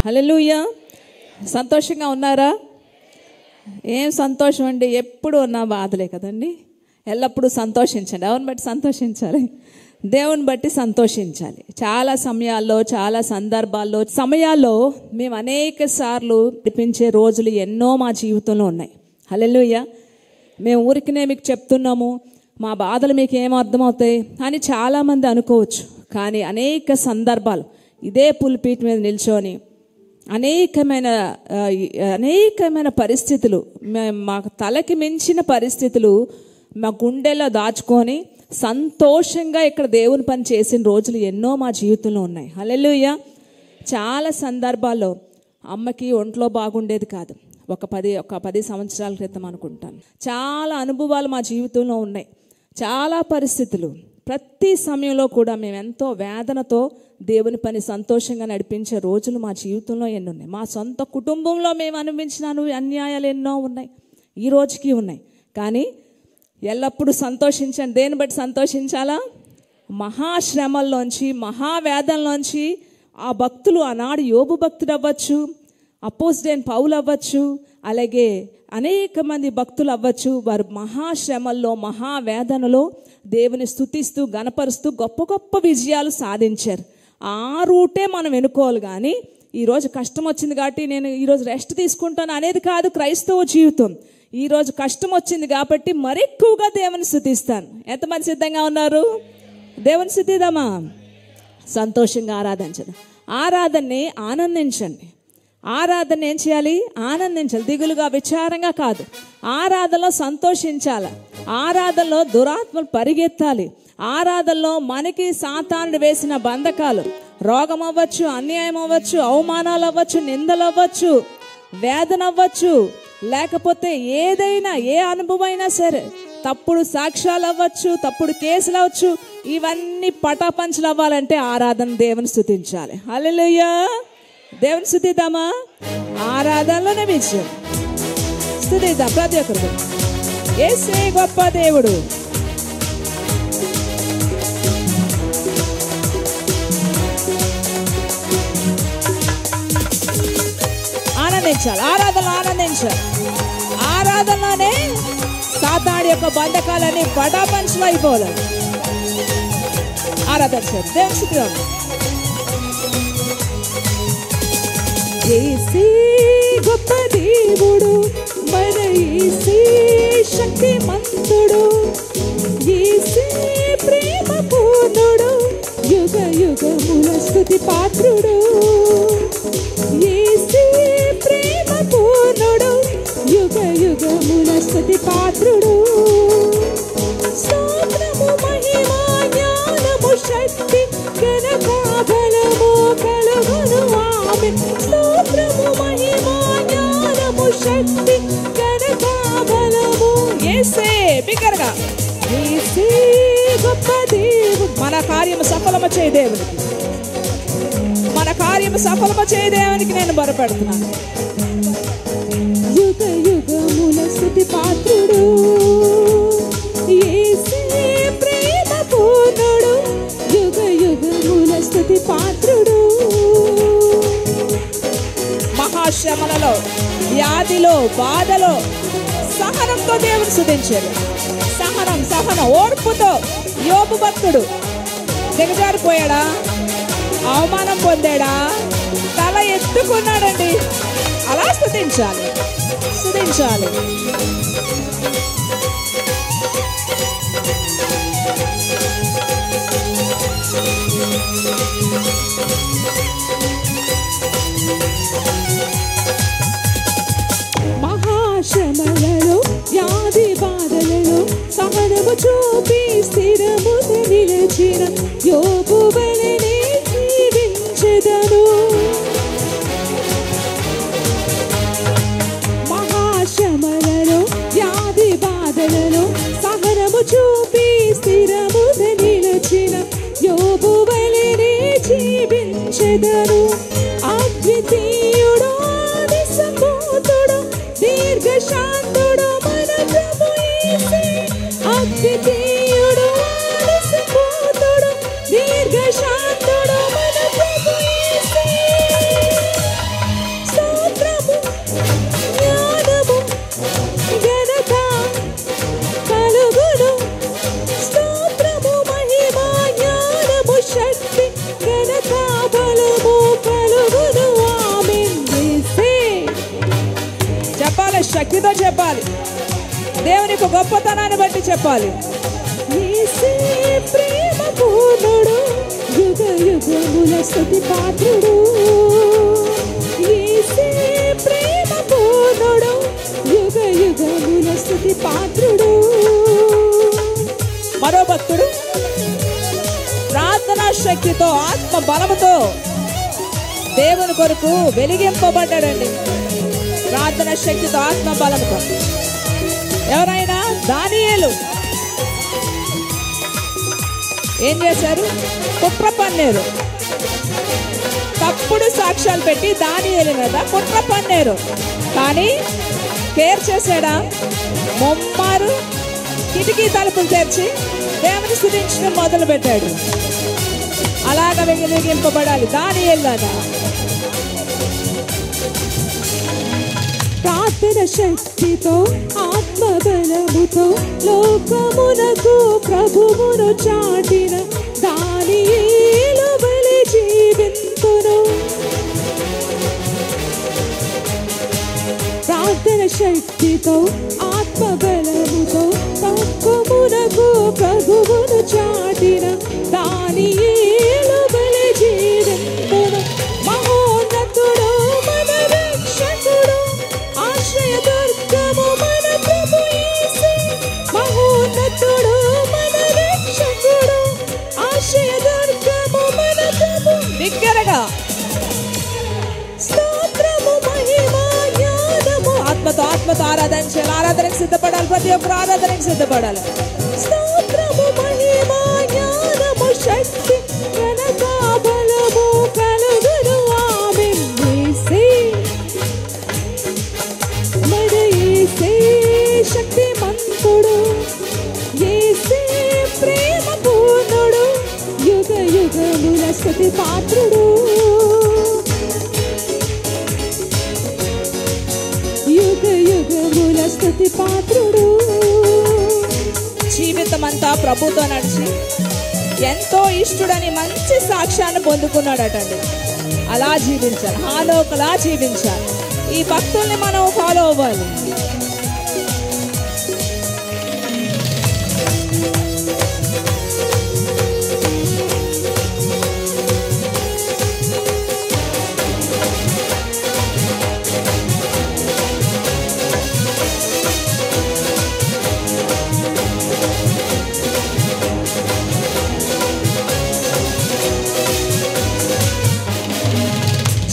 హల్లెలూయా. సంతోషంగా ఉన్నారా? ఏం సంతోషం అండి, ఎప్పుడు ఉన్న బాధలే కదండి. ఎల్లప్పుడూ సంతోషించండి. ఎవరిని బట్టి సంతోషించాలి? దేవుని బట్టి సంతోషించాలి. చాలా సమయాల్లో, చాలా సమయాల్లో మేము అనేక సార్లు నడిపించే రోజులు ఎన్నో మా జీవితంలో ఉన్నాయి. హల్లెలూయా. మేము ఊరికినే మీకు చెప్తున్నాము, మా బాధలు మీకు ఏం అర్థమవుతాయి అని చాలామంది అనుకోవచ్చు. కానీ అనేక సందర్భాలు ఇదే పుల్పీట్ మీద నిల్చొని అనేకమైన పరిస్థితులు, మాకు తలకి మించిన పరిస్థితులు మా గుండెలో దాచుకొని సంతోషంగా ఇక్కడ దేవుని పని చేసిన రోజులు ఎన్నో మా జీవితంలో ఉన్నాయి. హల్లెలూయా. చాలా సందర్భాల్లో అమ్మకి ఒంట్లో బాగుండేది కాదు. ఒక 10 సంవత్సరాల క్రితం అనుకుంటాను. చాలా అనుభవాలు మా జీవితంలో ఉన్నాయి. చాలా పరిస్థితులు. ప్రతి సమయంలో కూడా మేము ఎంతో వేదనతో దేవుని పని సంతోషంగా నడిపించే రోజులు మా జీవితంలో ఎన్నో ఉన్నాయి. మా సొంత కుటుంబంలో మేము అనుభవించిన అన్యాయాలు ఎన్నో ఉన్నాయి, ఈ రోజుకి ఉన్నాయి. కానీ ఎల్లప్పుడూ సంతోషించండి. దేని బట్టి సంతోషించాలా? మహాశ్రమల్లోంచి, మహావేదనలోంచి ఆ భక్తులు, ఆనాడు యోబు భక్తుడు అవ్వచ్చు, అపోస్తలుడైన పౌలు అవ్వచ్చు, అలాగే అనేక మంది భక్తులు అవ్వచ్చు, వారు మహాశ్రమల్లో, మహావేదనలో దేవుని స్తుతిస్తూ గణపరుస్తూ గొప్ప గొప్ప విజయాలు సాధించారు. ఆ రూటే మనం ఎన్నుకోవాలి. కానీ ఈరోజు కష్టం వచ్చింది కాబట్టి నేను ఈరోజు రెస్ట్ తీసుకుంటాను అనేది కాదు క్రైస్తవ జీవితం. ఈరోజు కష్టం వచ్చింది కాబట్టి మరెక్కువగా దేవుని స్తుతిస్తాను. ఎంతమంది సిద్ధంగా ఉన్నారు? దేవుని స్తుతిద్దామా? సంతోషంగా ఆరాధించండి. ఆరాధనని ఆనందించండి. ఆరాధన ఏం చేయాలి? ఆనందించాలి. దిగులుగా, విచారంగా కాదు. ఆరాధనలో సంతోషించాలి. ఆరాధనలో దురాత్మలు పరిగెత్తాలి. ఆరాధనలో మనకి సాతానుడు వేసిన బంధకాలు, రోగం అవ్వచ్చు, అన్యాయం అవ్వచ్చు, అవమానాలు అవ్వచ్చు, నిందలు అవ్వచ్చు, వేదన అవ్వచ్చు, లేకపోతే ఏదైనా ఏ అనుభవం అయినా సరే, తప్పుడు సాక్ష్యాలు అవ్వచ్చు, తప్పుడు కేసులు అవ్వచ్చు, ఇవన్నీ పటాపంచలు అవ్వాలంటే ఆరాధన దేవుని స్తుతించాలి. హల్లెలూయా. దేవుని స్తుతిద్దామా? ఆరాధనలోనే విజయం. స్తుతిద్దాం ప్రతి ఒక్కరు. యేసే గొప్ప దేవుడు. ఆనందించాలి. ఆరాధనలో ఆనందించాలి. ఆరాధనలోనే సాతానుడి యొక్క బంధకాలన్నీ పటాపంచలు అయిపోవాలి. ఆరాధించాలి. దేవుని స్తుతిద్దాం. యేసే గొప్ప దేవుడు, మన యేసే శక్తిమంతుడు, యేసే ప్రేమ పూర్ణుడు, యుగ యుగముల స్తుతి పాత్రుడు. యేసే ప్రేమ పూర్ణుడు, యుగ యుగముల స్తుతి పాత్రుడు. స్తోత్రము, మహిమ, జ్ఞానము, శక్తి, ఘనత, బలము కలుగును. ఆమేన్. స్తోత్రము, మహిమ, జ్ఞానము, శక్తి, ఘనత, బలము. యేసే బిగ్గరగా. యేసే గొప్ప దేవుడు. మన కార్యము సఫలము చేయ దేవునికి, మన కార్యము సఫలము చేయ దేవునికి నేను బరపెడుతున్నాను. యుగ యుగముల స్తుతి పాత్రుడు, యేసే ప్రేమ పూర్ణుడు, యుగ యుగముల స్తుతి పాత్రుడు. మహాశ్రమలలో, వ్యాధిలో, బాధలో సహనంతో దేవుని స్తుతించారు. సహనం, ఓర్పుతో యోబు భక్తుడు దిగజారిపోయాడా? అవమానం పొందాడా? తల ఎత్తుకున్నాడండి. అలా స్తుతించాలి. మహాశ్రమలలో, వ్యాధి బాధలలో సహనము చూపి స్థిరముగా నిలిచిన యోబు వలెనే జీవించెదను. మహాశ్రమలలో, వ్యాధి బాధలలో సహనము చూపి స్థిరముగా నిలిచిన యోబు వలెనే జీవించెదను. అద్వితీయుడు, నిస్సంకోచుడు, దీర్ఘశాంతుడు మన ప్రభు యేసే. అద్వితీయుడు, నిస్సంకోచుడు, దీర్ఘశాంతుడు మన ప్రభు యేసే. చెప్పాలి, దేవునికి గొప్పతనాన్ని బట్టి చెప్పాలి. యేసే ప్రేమ పూర్ణుడు, యుగ యుగముల స్తుతి పాత్రుడు. యేసే ప్రేమ పూర్ణుడు, యుగ యుగముల స్తుతి పాత్రుడు. మరో భక్తుడు ప్రార్థనా శక్తితో ఆత్మ బలముతో దేవుని కొరకు వెలిగింపబడ్డాడండి. ప్రార్థన శక్తితో ఆత్మ బలముతో. ఎవరైనా? దానియేలు. ఏం చేశారు? కుట్ర పన్నేరు. తప్పుడు సాక్ష్యాలు పెట్టి దానియేలు మీద కుట్ర పన్నేరు. కానీ కేర్ చేశాడా? మొమ్మారు కిటికీ తలుపులు తెరిచి దేవుని స్తుతించడం మొదలు పెట్టాడు. అలాగ వెలిగింపబడాలి దానియేలులాగా. ప్రార్థన శక్తితో ఆత్మ బలముతో లోకమునకు ప్రభువును చాటిన దానియేలు వలె జీవింతును. ప్రార్థన శక్తితో ఆత్మ బలముతో లోకమునకు ప్రభువును చాటిన దానియేలు వలె జీవింతును. మహోన్నతుడు మన రక్షకుడు, ఆశ్రయ దుర్గము మన ప్రభు యేసు. మహోన్నతుడు మన రక్షకుడు, ఆశ్రయ దుర్గము మన ప్రభు. బిగ్గరగా స్తోత్రము మహిమ జ్ఞానము. ఆత్మతో ఆరాధించాలి. ఆరాధనకు సిద్ధపడాలి. ప్రతి ఒక్కరు ఆరాధనకు సిద్ధపడాలి. స్తోత్రము మహిమ జ్ఞానము శక్తి ఘనత బలము కలుగును. ఆమేన్. యేసే మన యేసే శక్తిమంతుడు, యేసే ప్రేమ పూర్ణుడు, యుగ యుగముల స్తుతి పాత్రుడు. యుగ యుగముల స్తుతి పాత్రుడు. జీవితమంతా ప్రభుతో నడిచి ఎంతో ఇష్టడని మంచి సాక్ష్యాన్ని పొందుకున్నాడటండి. అలా జీవించాలి. హానోకులా జీవించాలి. ఈ భక్తుల్ని మనం ఫాలో అవ్వాలి.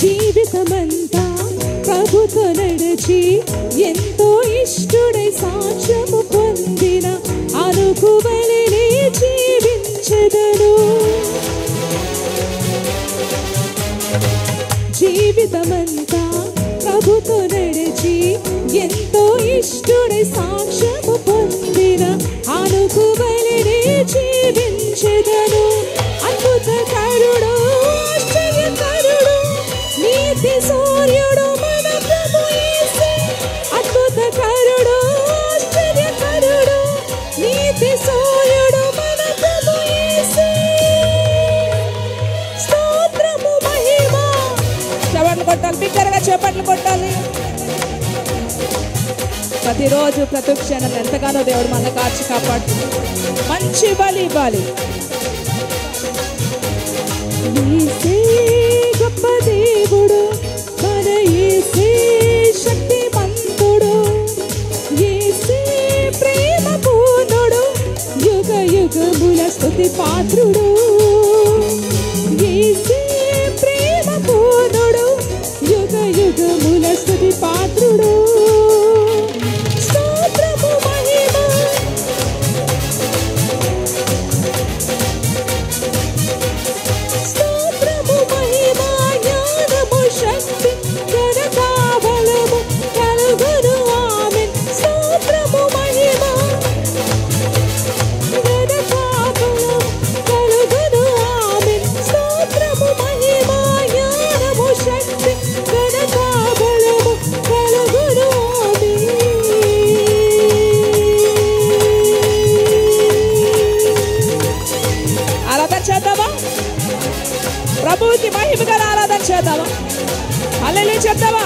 జీవితమంతా ప్రభుతో నడిచి ఎంతో ఇష్టడై సాక్ష్యము పొందిన అనుకువలనే జీవించెదను. జీవితమంతా ప్రభుతో నడిచి ఎంతో ఇష్టడై సాక్ష్యము పొందిన అనుకువలనే జీవించెదను. అద్భుతకరుడు, ఆశ్చర్యకరుడు, నీతి సూర్యుడు మన ప్రభు యేసు. అద్భుతకరుడు, ఆశ్చర్యకరుడు, నీతి సూర్యుడు మన ప్రభు యేసు. స్తోత్రము మహిమ. చప్పట్లు కొట్టాలి. బిగ్గరగా చప్పట్లు కొట్టాలి. ప్రతిరోజు ప్రతి క్షణం ఎంతగానో దేవుడు మన కాచి కాపాడుతుంది. మంచి బలి ఇవ్వాలి. యేసే గొప్ప దేవుడు, మన యేసే శక్తిమంతుడు, యేసే ప్రేమ పూర్ణుడు, యుగ యుగముల స్తుతి పాత్రుడు. యేసే ప్రేమ పూర్ణుడు, యుగ యుగముల స్తుతి పాత్రుడు. స్తోత్రము మహిమ. స్తోత్రము మహిమ జ్ఞానము శక్తి ఘనత బలము కలుగును. ఆమేన్. స్తోత్రము మహిమ ఘనత బలము కలుగును. ఆమేన్. స్తోత్రము మహిమ జ్ఞానము శక్తి ఘనత బలము కలుగును. ఆమేన్. ఆరాధన చేద్దామా? ప్రభువుకి మహిమ గల ఆరాధన చేద్దామా? హల్లెలూయా చెప్తామా?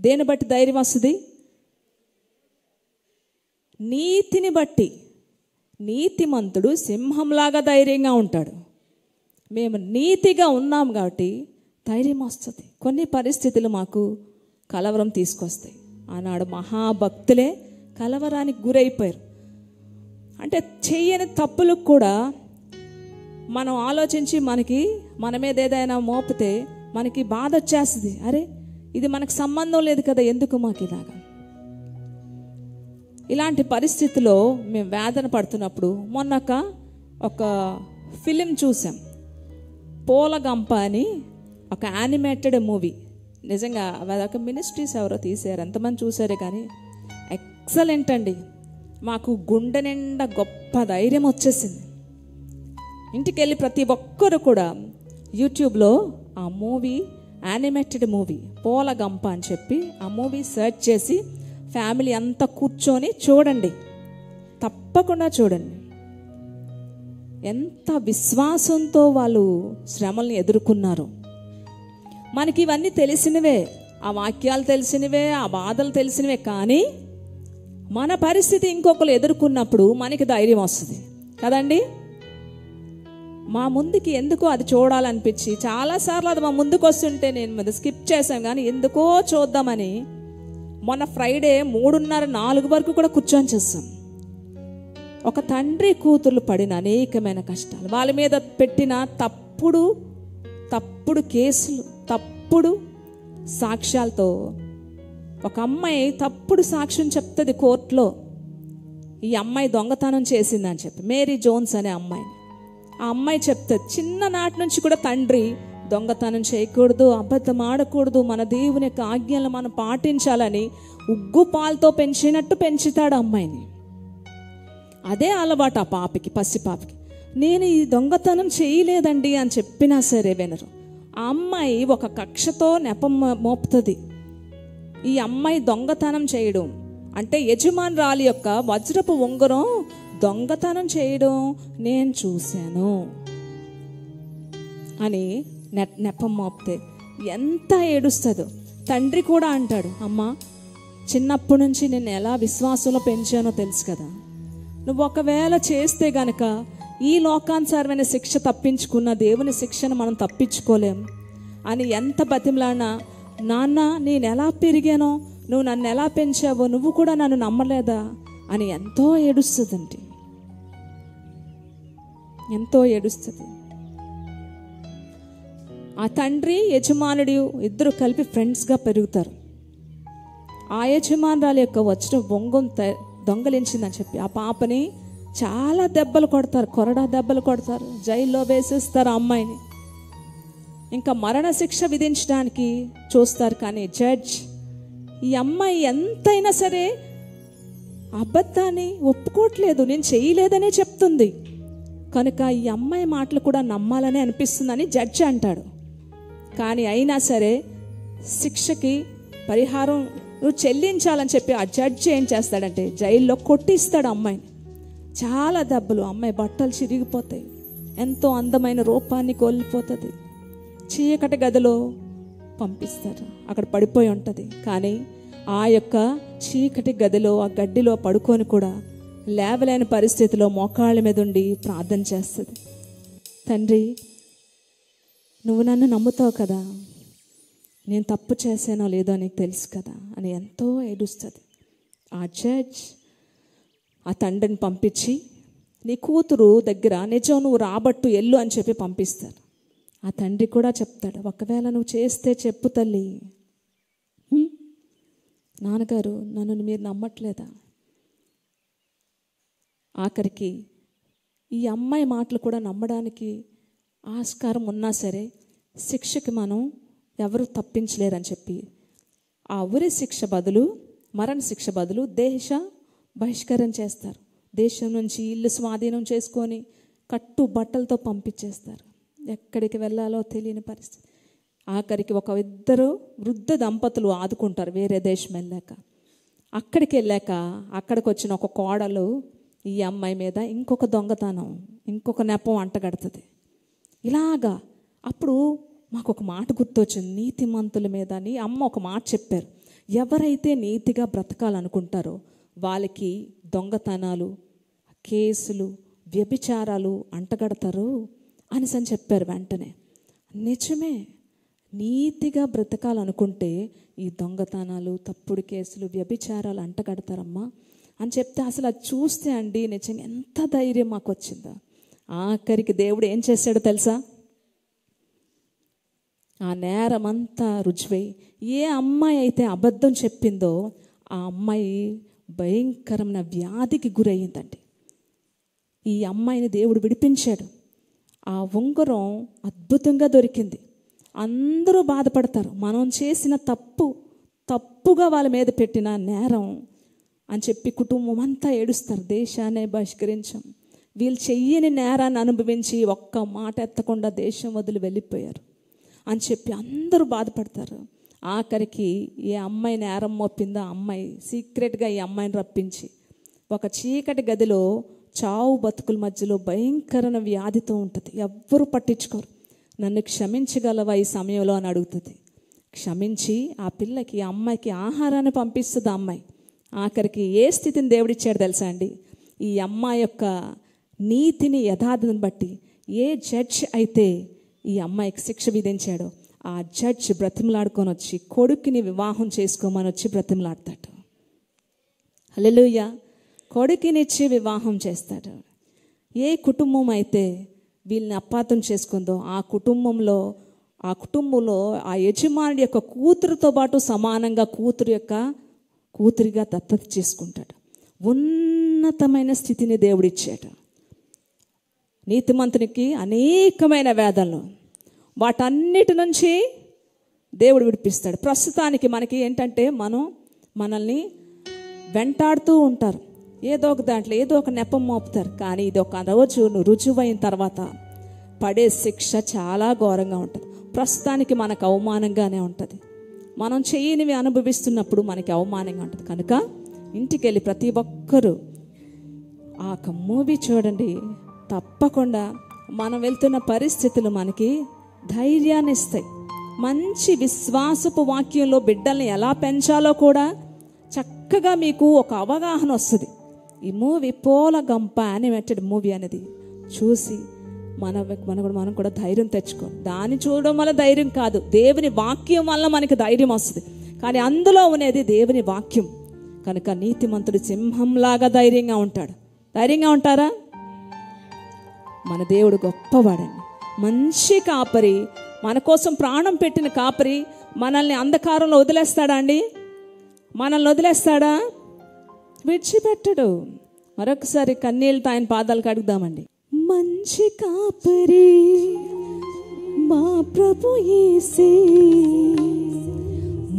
దేని బట్టి ధైర్యం వస్తుంది? నీతిని బట్టి. నీతిమంతుడు సింహంలాగా ధైర్యంగా ఉంటాడు. మేము నీతిగా ఉన్నాం కాబట్టి ధైర్యం వస్తుంది. కొన్ని పరిస్థితులు మాకు కలవరం తీసుకొస్తాయి. ఆనాడు మహాభక్తులే కలవరానికి గురైపోయారు. అంటే చెయ్యని తప్పులకు కూడా మనం ఆలోచించి మన మీద ఏదైనా మోపితే మనకి బాధ వచ్చేస్తుంది. అరే, ఇది మనకు సంబంధం లేదు కదా, ఎందుకు మాకు ఇలాగా? ఇలాంటి పరిస్థితిలో మేము వేదన పడుతున్నప్పుడు ఒక ఫిలిం చూసాం. పూలగంప అని ఒక యానిమేటెడ్ మూవీ. నిజంగా అదొక మినిస్ట్రీస్ ఎవరో తీశారు, ఎంతమంది చూసారే కానీ ఎక్సలెంట్ అండి. మాకు గుండె నిండా గొప్ప ధైర్యం వచ్చేసింది. ఇంటికి వెళ్ళి ప్రతి ఒక్కరు కూడా యూట్యూబ్లో ఆ మూవీ, యానిమేటెడ్ మూవీ పూలగంప అని చెప్పి ఆ మూవీ సెర్చ్ చేసి ఫ్యామిలీ అంతా కూర్చొని చూడండి, తప్పకుండా చూడండి. ఎంత విశ్వాసంతో వాళ్ళు శ్రమల్ని ఎదుర్కొన్నారు. మనకి ఇవన్నీ తెలిసినవే, ఆ వాక్యాలు తెలిసినవే, ఆ బాధలు తెలిసినవే. కానీ మన పరిస్థితి ఇంకొకరు ఎదుర్కొన్నప్పుడు మనకి ధైర్యం వస్తుంది కదండి. మా ముందుకి ఎందుకో అది చూడాలనిపించి చాలాసార్లు అది మా ముందుకు వస్తుంటే నేను స్కిప్ చేశాను. కానీ ఎందుకో చూద్దామని మొన్న ఫ్రైడే 3:30-4 వరకు కూడా కూర్చొని చేస్తాం. ఒక తండ్రి కూతుర్లు పడిన అనేకమైన కష్టాలు, వాళ్ళ మీద పెట్టిన తప్పుడు కేసులు, తప్పుడు సాక్ష్యాలతో ఒక అమ్మాయి తప్పుడు సాక్ష్యం చెప్తుంది కోర్టులో. ఈ అమ్మాయి దొంగతనం చేసిందని చెప్పి, మేరీ జోన్స్ అనే అమ్మాయిని. ఆ అమ్మాయి చెప్తుంది, చిన్ననాటి నుంచి కూడా తండ్రి దొంగతనం చేయకూడదు, అబద్ధం ఆడకూడదు, మన దేవుని యొక్క ఆజ్ఞలను మనం పాటించాలని ఉగ్గు పాలతో పెంచినట్టు పెంచుతాడు అమ్మాయిని. అదే అలవాటు ఆ పాపకి, పసిపాపకి. నేను ఈ దొంగతనం చేయలేదండి అని చెప్పినా సరే వినరు. ఆ అమ్మాయి ఒక కక్షతో నెపం మోపుతుంది. ఈ అమ్మాయి దొంగతనం చేయడం అంటే యజమానురాలి యొక్క వజ్రపు ఉంగరం దొంగతనం చేయడం నేను చూశాను అని నెపం మోపితే ఎంత ఏడుస్తుందో. తండ్రి కూడా అంటాడు, అమ్మా చిన్నప్పటి నుంచి నేను ఎలా విశ్వాసంలో పెంచానో తెలుసు కదా, నువ్వు ఒకవేళ చేస్తే గనక ఈ లోకానుసారమైన శిక్ష తప్పించుకున్న దేవుని శిక్షను మనం తప్పించుకోలేం అని ఎంత బతిమలాడినా, నాన్న నేను ఎలా పెరిగానో, నువ్వు నన్ను ఎలా పెంచావో, నువ్వు కూడా నన్ను నమ్మలేదా అని ఎంతో ఏడుస్తుందండి, ఎంతో ఏడుస్తుంది. ఆ తండ్రి యజమానుడు ఇద్దరు కలిపి ఫ్రెండ్స్గా పెరుగుతారు. ఆ యజమానురాలి యొక్క వచ్చిన బొంగం దొంగలించిందని చెప్పి ఆ పాపని చాలా దెబ్బలు కొడతారు, కొరడా దెబ్బలు కొడతారు, జైల్లో వేసేస్తారు ఆ అమ్మాయిని. ఇంకా మరణ శిక్ష విధించడానికి చూస్తారు. కానీ జడ్జ్ ఈ అమ్మాయి ఎంతైనా సరే అబద్ధాన్ని ఒప్పుకోవట్లేదు, నేను చేయలేదనే చెప్తుంది. కనుక ఈ అమ్మాయి మాటలు కూడా నమ్మాలని అనిపిస్తుందని జడ్జి అంటాడు. కానీ అయినా సరే శిక్షకి పరిహారం నువ్వు చెల్లించాలని చెప్పి ఆ జడ్జి ఏం చేస్తాడంటే జైల్లో కొట్టిస్తాడు అమ్మాయిని. చాలా దెబ్బలు, అమ్మాయి బట్టలు చిరిగిపోతాయి, ఎంతో అందమైన రూపాన్ని కోల్పోతుంది. చీకటి గదిలో పంపిస్తారు, అక్కడ పడిపోయి ఉంటుంది. కానీ ఆ యొక్క చీకటి గదిలో ఆ గడ్డిలో పడుకొని కూడా లేవలేని పరిస్థితిలో మోకాళ్ళ మీద ఉండి ప్రార్థన చేస్తుంది. తండ్రి నువ్వు నన్ను నమ్ముతావు కదా, నేను తప్పు చేసానో లేదో నీకు తెలుసు కదా అని ఎంతో ఏడుస్తుంది. ఆ జడ్జ్ ఆ తండ్రిని పంపించి నీ కూతురు దగ్గర నిజం నువ్వు రాబట్టు ఎల్లు అని చెప్పి పంపిస్తారు. ఆ తండ్రి కూడా చెప్తాడు, ఒకవేళ నువ్వు చేస్తే చెప్పు తల్లి. నాన్నగారు నన్ను మీరు నమ్మట్లేదా? ఆఖరికి ఈ అమ్మాయి మాటలు కూడా నమ్మడానికి ఆస్కారం ఉన్నా సరే శిక్షకి మనం ఎవరు తప్పించలేరని చెప్పి ఆ ఉరి శిక్ష బదులు, మరణ శిక్ష బదులు దేశ బహిష్కరణ చేస్తారు. దేశం నుంచి ఇల్లు స్వాధీనం చేసుకొని కట్టు బట్టలతో పంపించేస్తారు. ఎక్కడికి వెళ్ళాలో తెలియని పరిస్థితి. ఆఖరికి ఒక ఇద్దరు వృద్ధ దంపతులు ఆదుకుంటారు వేరే దేశం వెళ్ళాక. అక్కడికి వెళ్ళాక అక్కడికి వచ్చిన ఒక కోడలు ఈ అమ్మాయి మీద ఇంకొక దొంగతనం, ఇంకొక నెపం అంటగడుతుంది. ఇలాగా అప్పుడు మాకు ఒక మాట గుర్తొచ్చింది, నీతిమంతుల మీద అని అమ్మ ఒక మాట చెప్పారు. ఎవరైతే నీతిగా బ్రతకాలనుకుంటారో వాళ్ళకి దొంగతనాలు, కేసులు, వ్యభిచారాలు అంటగడతారు అని చెప్పారు. వెంటనే నిజమే, నీతిగా బ్రతకాలనుకుంటే ఈ దొంగతనాలు, తప్పుడు కేసులు, వ్యభిచారాలు అంటగడతారమ్మా అని చెప్తే అసలు అది చూస్తే అండి నిజంగా ఎంత ధైర్యం మాకు వచ్చిందో. ఆఖరికి దేవుడు ఏం చేశాడో తెలుసా? ఆ నేరమంతా రుజువై ఏ అమ్మాయి అయితే అబద్ధం చెప్పిందో ఆ అమ్మాయి భయంకరమైన వ్యాధికి గురయ్యిందండి. ఈ అమ్మాయిని దేవుడు విడిపించాడు. ఆ ఉంగరం అద్భుతంగా దొరికింది. అందరూ బాధపడతారు, మనం చేసిన తప్పుగా వాళ్ళ మీద పెట్టిన నేరం అని చెప్పి కుటుంబం అంతా ఏడుస్తారు. దేశాన్ని బహిష్కరించాం, వీళ్ళు చెయ్యని నేరాన్ని అనుభవించి ఒక్క మాట ఎత్తకుండా దేశం వదిలి వెళ్ళిపోయారు అని చెప్పి అందరూ బాధపడతారు. ఆఖరికి ఏ అమ్మాయి నేరం మోపిందో ఆ అమ్మాయి సీక్రెట్గా ఈ అమ్మాయిని రప్పించి ఒక చీకటి గదిలో చావు బతుకుల మధ్యలో భయంకరమైన వ్యాధితో ఉంటుంది. ఎవ్వరూ పట్టించుకోరు. నన్ను క్షమించగలవా ఈ సమయంలో అని అడుగుతుంది. క్షమించి ఆ పిల్లకి, ఆ అమ్మాయికి ఆహారాన్ని పంపిస్తుంది. ఆ అమ్మాయి ఆఖరికి ఏ స్థితిని దేవుడిచ్చాడు తెలుసా అండి? ఈ అమ్మాయి యొక్క నీతిని, యథార్థతను బట్టి ఏ జడ్జ్ అయితే ఈ అమ్మాయికి శిక్ష విధించాడో ఆ జడ్జ్ బ్రతిమలాడుకొని వచ్చి కొడుకుని వివాహం చేసుకోమని వచ్చి బ్రతిమలాడతాడు. హల్లెలూయా. కొడుకునిచ్చి వివాహం చేస్తాడు. ఏ కుటుంబం అయితే వీళ్ళని అపార్థం చేసుకుందో ఆ కుటుంబంలో ఆ యజమానుడి యొక్క కూతురుతో పాటు సమానంగా కూతురిగా దత్తత చేసుకుంటాడు. ఉన్నతమైన స్థితిని దేవుడిచ్చాడు. నీతిమంతునికి అనేకమైన వేదనలు, వాటన్నిటి నుంచి దేవుడు విడిపిస్తాడు. ప్రస్తుతానికి మనకి ఏంటంటే మనల్ని వెంటాడుతూ ఉంటారు. ఏదో ఒక దాంట్లో ఏదో ఒక నెపం మోపుతారు. కానీ ఇది ఒక రోజు రుజువైన తర్వాత పడే శిక్ష చాలా ఘోరంగా ఉంటుంది. ప్రస్తుతానికి మనకు అవమానంగానే ఉంటుంది. మనం చేయనివి అనుభవిస్తున్నప్పుడు మనకి అవమానంగా ఉంటుంది. కనుక ఇంటికి వెళ్ళి ప్రతి ఒక్కరూ ఆ మూవీ చూడండి. తప్పకుండా మనం వెళ్తున్న పరిస్థితులు మనకి ధైర్యాన్ని ఇస్తాయి. మంచి విశ్వాసపు వాక్యంలో బిడ్డల్ని ఎలా పెంచాలో కూడా చక్కగా మీకు ఒక అవగాహన వస్తుంది. ఈ మూవీ పోల గంప యానిమేటెడ్ మూవీ అనేది చూసి మనం కూడా ధైర్యం తెచ్చుకోవాలి. దాన్ని చూడడం వల్ల ధైర్యం కాదు, దేవుని వాక్యం వల్ల మనకి ధైర్యం వస్తుంది. కానీ అందులో ఉన్నది దేవుని వాక్యం కనుక నీతిమంతుడు సింహంలాగా ధైర్యంగా ఉంటాడు. ధైర్యంగా ఉంటారా? మన దేవుడు గొప్పవాడండి. మంచి కాపరి, మన కోసం ప్రాణం పెట్టిన కాపరి మనల్ని అంధకారంలో వదిలేస్తాడా అండి? మనల్ని వదిలేస్తాడా? విడిచిపెట్టడు. మరొకసారి కన్నీళ్ళతో ఆయన పాదాలు కడుగుదామండి. మంచి కాపరి మా ప్రభు యేసే,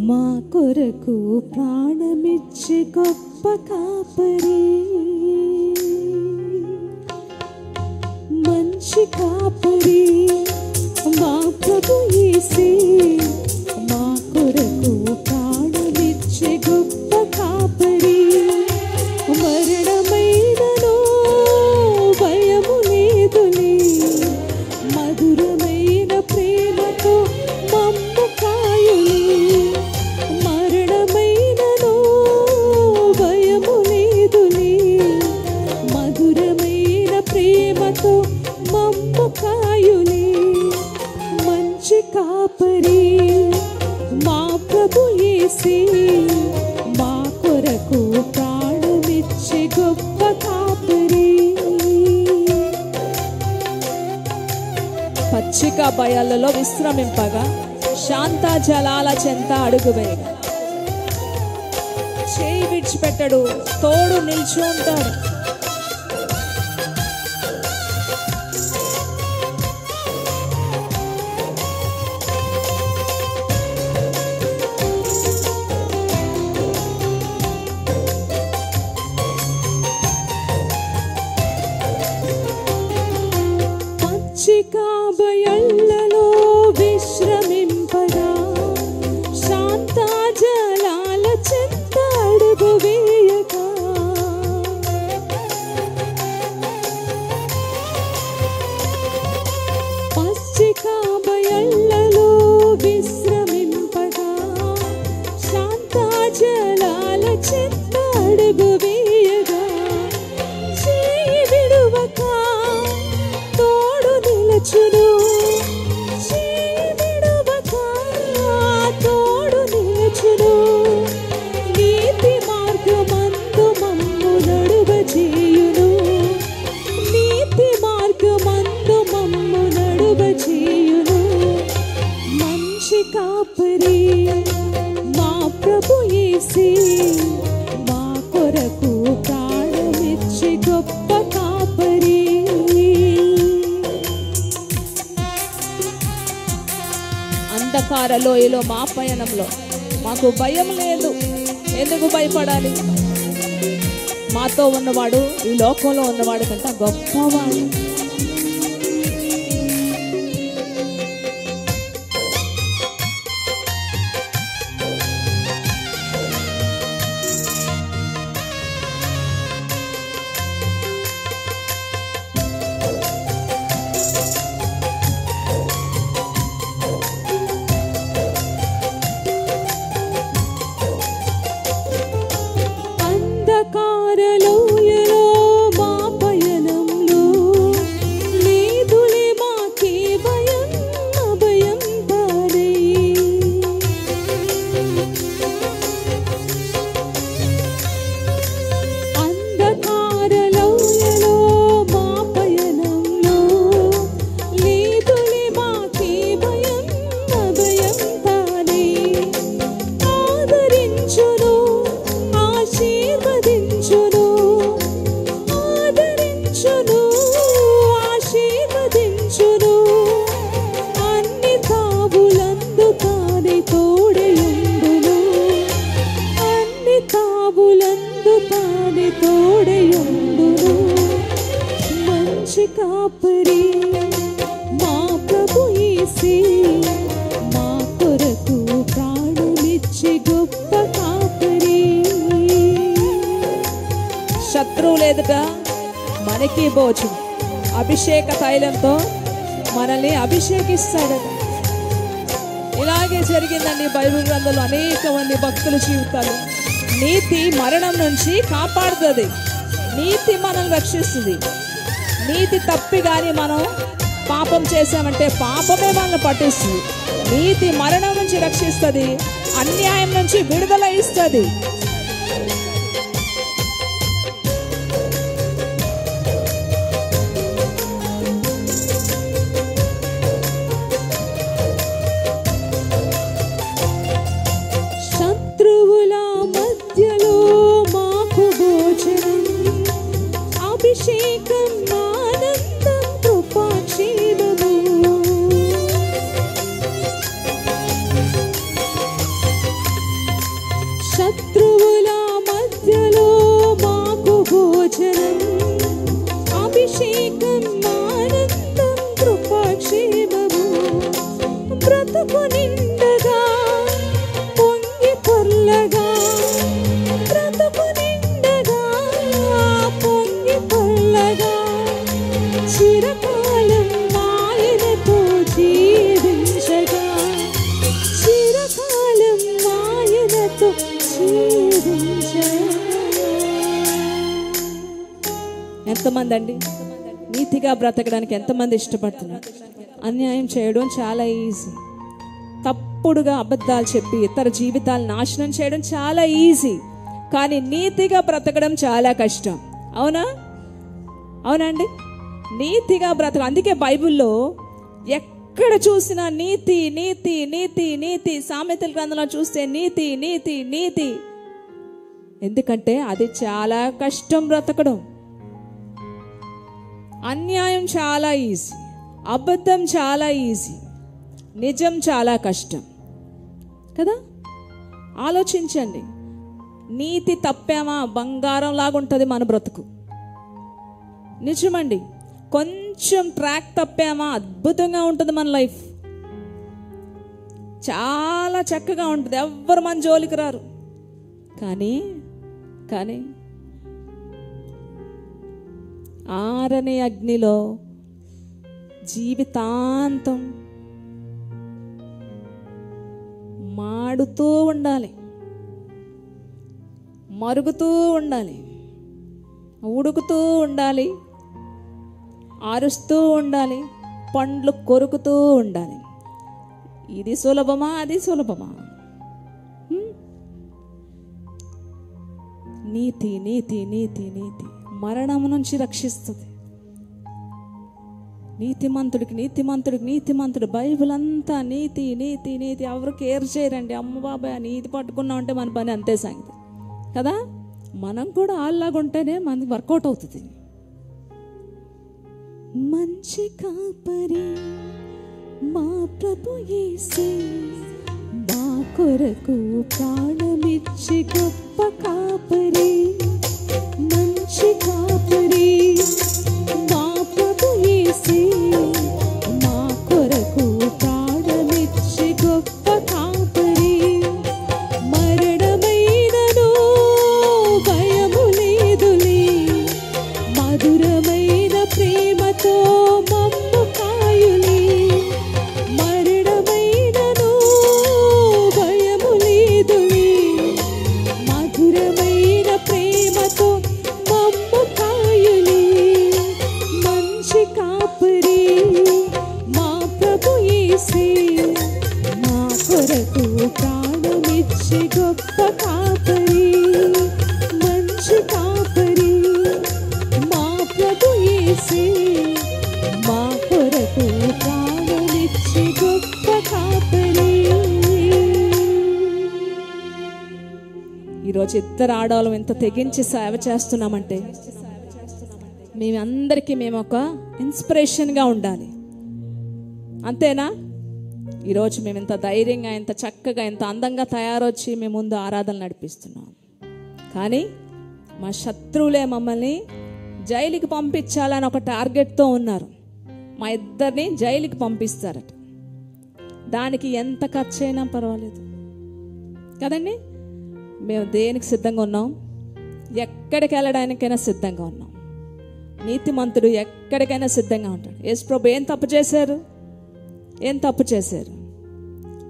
మా కొరకు ప్రాణమిచ్చే గొప్ప కాపరి. మంచి కాపరి మా ప్రభు యేసే, మా కొరకు ప్రాణమిచ్చే గొప్ప కాపరి. మరణమైనను భయము లేదులే, మధురమైన ప్రేమతో మమ్ము కాయులే. మరణమైనను భయము లేదులే, మధురమైన ప్రేమతో మమ్ము కాయులే. మంచి కాపరి మా ప్రభు యేసే, మా కొరకు ప్రాణమిచ్చే గొప్ప కాపరి. పచ్చిక బయళ్ళలో విశ్రమింపగా, శాంత జలాల చెంత అడుగు వేయగా, చేయి విడిచిపెట్టడు, తోడు నిల్చి ఉంటాడు. బయళ్ళలో విశ్రమింపగా, శాంత జలాల చెంత అడుగు వేయగా, జలాల చెంత అడుగు వేయగా చేయి విడువక తోడు నిలచును. చేయి విడువక తోడు నిలచును. నీతి మార్గమందు మమ్ము నడువజేయును. నీతి మార్గమందు మమ్ము నడువజేయును. మంచి కాపరి మా ప్రభు యేసే, మా కొరకు ప్రాణమిచ్చి గొప్ప కాపరి. అంధకార లోయలో మా పయనంలో మాకు భయం లేదు. ఎందుకు భయపడాలి? మాతో ఉన్నవాడు ఈ లోకంలో ఉన్నవాడు కంటే గొప్పవాడు. అంధకారలోయలో మా పయనంలో లేదులే మాకే భయం, అభయం తానే. అంధకారలోయలో మా పయనంలో లేదులే మాకే భయం, అభయం తానే. ఆదరించును, ఆశీర్వదించును. ఆదరించును, ఆశీర్వదించును. అన్ని తావులందు తానే తోడయుండును. అన్ని తావులందు తానే తోడయుండును. మంచి కాపరి మా ప్రభు యేసే, మా కొరకు ప్రాణమిచ్చి గొప్ప కాపరి. శత్రువులు ఎదుట మనకి భోజనం అభిషేక తైలంతో మనల్ని అభిషేకిస్తాడట. ఇలాగే జరిగిందండి బైబిల్ గ్రంథంలో అనేక మంది భక్తుల జీవితాలు. నీతి మరణం నుంచి కాపాడుతుంది. నీతి మనల్ని రక్షిస్తుంది. నీతి తప్పి కానీ మనం పాపం చేసామంటే పాపమే మనల్ని పట్టిస్తుంది. నీతి మరణం నుంచి రక్షిస్తుంది. అన్యాయం నుంచి విడుదల ఇస్తుంది. శత్రువుల మధ్యలో మాకు భోజనం, అభిషేకం, ఆనందం, కృపాక్షేమము. శత్రువుల మధ్యలో మాకు భోజనం, అభిషేకం, ఆనందం, కృపాక్షేమము. బ్రతుకు నిండగా పొంగి పొర్లగా, బ్రతుకు నిండగా పొంగి పొర్లగా, చిరకాలం ఆయనతో జీవించగా, చిరకాలం ఆయనతో జీవించగా. ఎంతమంది అండి నీతిగా బ్రతకడానికి ఎంతమంది ఇష్టపడుతున్నారు? అన్యాయం చేయడం చాలా ఈజీ. తప్పుడుగా అబద్ధాలు చెప్పి ఇతర జీవితాలు నాశనం చేయడం చాలా ఈజీ. కానీ నీతిగా బ్రతకడం చాలా కష్టం. అవునా? అవునండి, నీతిగా బ్రతక. అందుకే బైబిల్లో ఎక్కడ చూసినా నీతి నీతి నీతి నీతి. సామెతల గ్రంథంలో చూస్తే నీతి నీతి నీతి. ఎందుకంటే అది చాలా కష్టం బ్రతకడం. అన్యాయం చాలా ఈజీ, అబద్ధం చాలా ఈజీ, నిజం చాలా కష్టం కదా. ఆలోచించండి. నీతి తప్పామా బంగారం లాగుంటుంది మన బ్రతుకు. నిజమండి. కొంచెం ట్రాక్ తప్పామా అద్భుతంగా ఉంటుంది మన లైఫ్. చాలా చక్కగా ఉంటుంది. ఎవ్వరు మన జోలికి రారు. కానీ కానీ ఆరని అగ్నిలో జీవితాంతం మాడుతూ ఉండాలి. మరుగుతూ ఉండాలి, ఉడుకుతూ ఉండాలి, ఆరుస్తూ ఉండాలి, పండ్లు కొరుకుతూ ఉండాలి. ఇది సులభమా? అది సులభమా? నీతి నీతి నీతి నీతి మరణం నుంచి రక్షిస్తుంది. నీతిమంతుడికి నీతిమంతుడికి నీతిమంతుడు. బైబిల్ అంతా నీతి నీతి నీతి. ఎవరు కేర్ చేయరండి. అమ్మ బాబాయ్ నీతి పట్టుకున్నాం అంటే మన పని అంతే సంగతి కదా. మనం కూడా ఆల్లాగా ఉంటేనే మనకి వర్కౌట్ అవుతుంది. మంచి కాపరి మా ప్రభు యేసే, మా కొరకు ప్రాణమిచ్చి గొప్ప కాపరి. మంచి కాపరి మా ప్రభు యేసే, మా కొరకు ప్రాణమిచ్చి గొప్ప కాపరి. మరణమైనను భయము లేదులే, మధురమైన ప్రేమతో మమ్ము కాయులే. మరణమైనను భయము లేదులే, మధురమైన ప్రేమతో మమ్ము కాయులే. మంచి కాపరి మా ప్రభు యేసే, మా కొరకు ప్రాణమిచ్చి గొప్ప కాపరి. మంచి కాపరి మా ప్రభు యేసే, మా కొరకు ప్రాణమిచ్చి గొప్ప కాపరి. ఈరోజు ఇద్దరు ఆడవాళ్ళం ఎంత తెగించి సేవ చేస్తున్నామంటే మేమందరికీ మేము ఒక ఇన్స్పిరేషన్గా ఉండాలి. అంతేనా? ఈరోజు మేము ఇంత ధైర్యంగా, ఇంత చక్కగా, ఇంత అందంగా తయారొచ్చి మేము ముందు ఆరాధన నడిపిస్తున్నాం. కానీ మా శత్రువులే మమ్మల్ని జైలుకి పంపించాలని ఒక టార్గెట్తో ఉన్నారు. మా ఇద్దరిని జైలుకి పంపిస్తారట. దానికి ఎంత ఖర్చు అయినా పర్వాలేదు కదండి. మేము దేనికి సిద్ధంగా ఉన్నాం? ఎక్కడికి వెళ్ళడానికైనా సిద్ధంగా ఉన్నాం. నీతిమంతుడు ఎక్కడికైనా సిద్ధంగా ఉంటాడు. యేసుప్రభు ఏం తప్పు చేశారు? ఏం తప్పు చేశారు?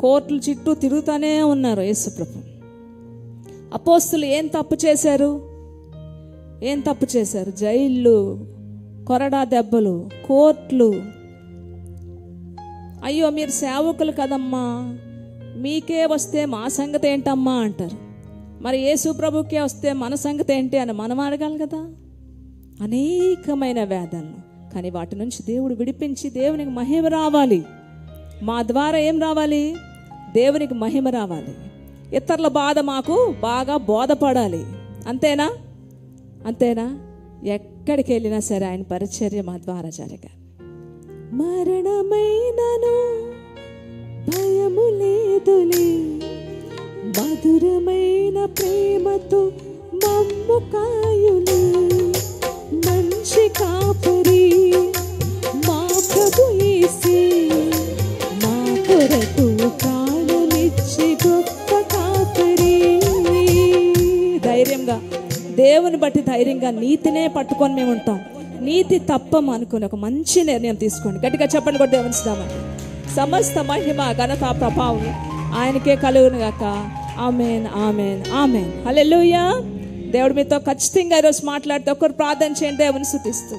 కోర్టుల చుట్టూ తిరుగుతూనే ఉన్నారు యేసుప్రభు. అపోస్తులు ఏం తప్పు చేశారు? ఏం తప్పు చేశారు? జైళ్ళు, కొరడా దెబ్బలు, కోర్టులు. అయ్యో మీరు సేవకులు కదమ్మా, మీకే వస్తే మా సంగతి ఏంటమ్మా అంటారు. మరి యేసు ప్రభుకే వస్తే మన సంగతి ఏంటి అని మనం అడగాలి కదా. అనేకమైన వేదనలు, కానీ వాటి నుంచి దేవుడు విడిపించి దేవునికి మహిమ రావాలి. మా ద్వారా ఏం రావాలి? దేవునికి మహిమ రావాలి. ఇతరుల బాధ మాకు బాగా బోధపడాలి. అంతేనా? అంతేనా? ఎక్కడికి వెళ్ళినా సరే ఆయన పరిచర్య మా ద్వారా జరగాలి. మరణమైనను భయము లేదులే, మధురమైన ప్రేమతో మమ్ము కాయులే. మంచి కాపరి మా ప్రభు యేసే, మా కొరకు ప్రాణమిచ్చి గొప్ప కాపరి. ధైర్యంగా, దేవుని బట్టి ధైర్యంగా నీతినే పట్టుకొని మేము ఉంటాం. నీతి తప్పం అనుకుని ఒక మంచి నిర్ణయం తీసుకోండి. గట్టిగా చెప్పండి కూడా దేవునిస్తామని. సమస్త మహిమ ఘనత ప్రభావం ఆయనకే కలుగును గాక. ఆమేన్ ఆమేన్ ఆమేన్. హల్లెలూయా. దేవుడు మీతో ఖచ్చితంగా ఈరోజు మాట్లాడితే ఒకరు ప్రార్థన చేయండి. దేవుని స్తుతిస్తూ